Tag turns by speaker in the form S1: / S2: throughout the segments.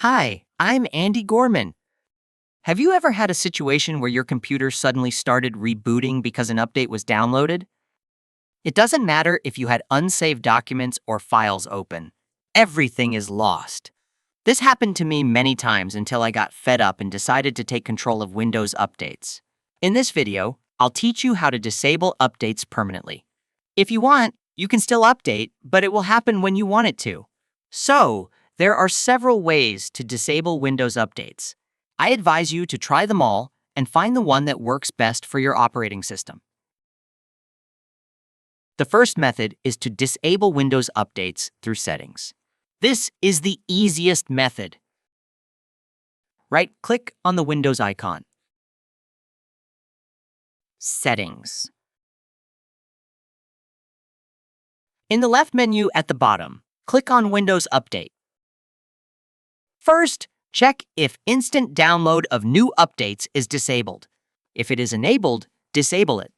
S1: Hi, I'm Andy Gorman. Have you ever had a situation where your computer suddenly started rebooting because an update was downloaded? It doesn't matter if you had unsaved documents or files open. Everything is lost. This happened to me many times until I got fed up and decided to take control of Windows updates. In this video, I'll teach you how to disable updates permanently. If you want, you can still update, but it will happen when you want it to. So, there are several ways to disable Windows updates. I advise you to try them all and find the one that works best for your operating system. The first method is to disable Windows updates through settings. This is the easiest method. Right-click on the Windows icon. Settings. In the left menu at the bottom, click on Windows Update. First, check if instant download of new updates is disabled. If it is enabled, disable it.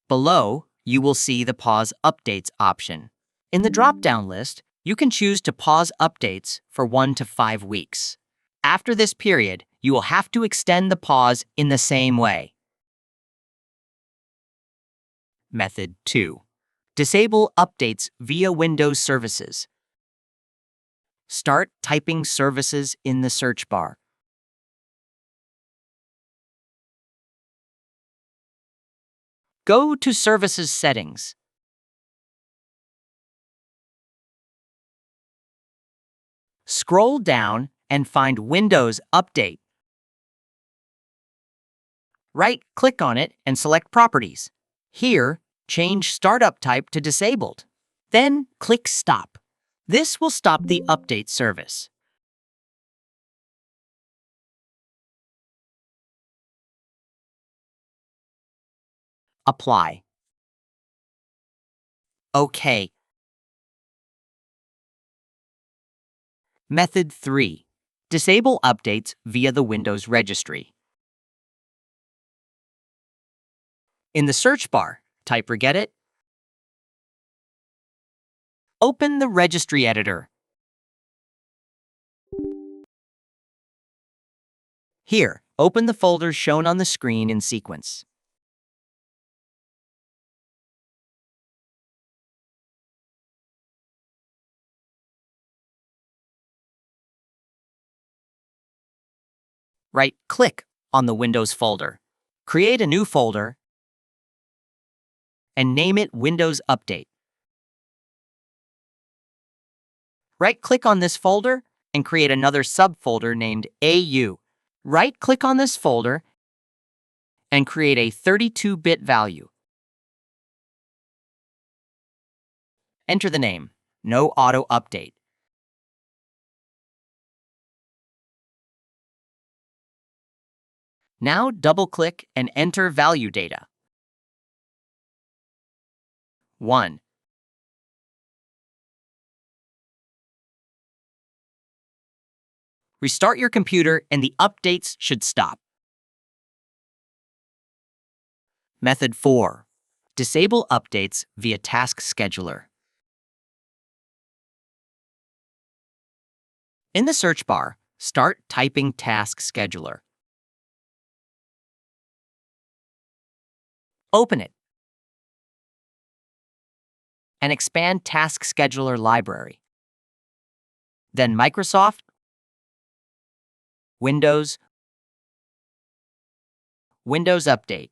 S1: Below, you will see the Pause Updates option. In the drop-down list, you can choose to pause updates for 1 to 5 weeks. After this period, you will have to extend the pause in the same way. Method 2. Disable updates via Windows Services. Start typing services in the search bar. Go to Services Settings. Scroll down and find Windows Update. Right-click on it and select Properties. Here, change Startup Type to Disabled. Then click Stop. This will stop the update service. Apply. OK. Method 3. Disable updates via the Windows Registry. In the search bar, type Regedit. Open the Registry editor. Here, open the folders shown on the screen in sequence. Right-click on the Windows folder. Create a new folder and name it Windows Update. Right-click on this folder and create another subfolder named AU. Right-click on this folder and create a 32-bit value. Enter the name, No Auto Update. Now double-click and enter value data. 1. Restart your computer and the updates should stop. Method 4. Disable updates via Task Scheduler. In the search bar, start typing Task Scheduler. Open it and expand Task Scheduler library. Then Microsoft, Windows, Windows Update.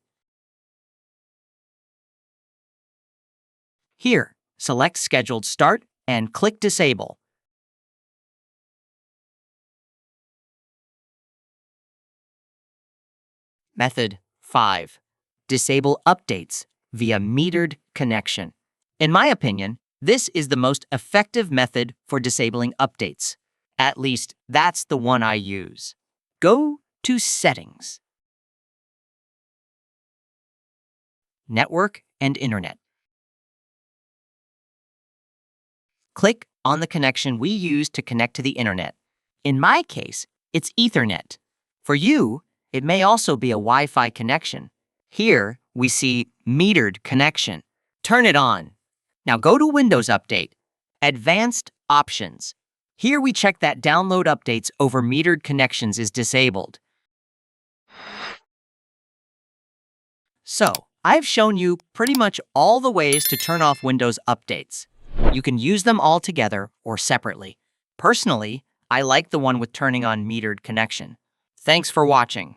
S1: Here, select Scheduled Start and click Disable. Method 5. Disable updates via metered connection. In my opinion, this is the most effective method for disabling updates. At least, that's the one I use. Go to Settings. Network and Internet. Click on the connection we use to connect to the Internet. In my case, it's Ethernet. For you, it may also be a Wi-Fi connection. Here, we see metered connection. Turn it on. Now go to Windows Update, Advanced Options. Here we check that download updates over metered connections is disabled. So, I've shown you pretty much all the ways to turn off Windows updates. You can use them all together or separately. Personally, I like the one with turning on metered connection. Thanks for watching.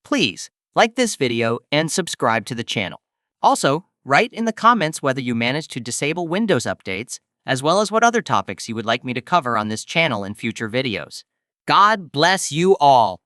S1: Please like this video and subscribe to the channel. Also, write in the comments whether you managed to disable Windows updates, as well as what other topics you would like me to cover on this channel in future videos. God bless you all.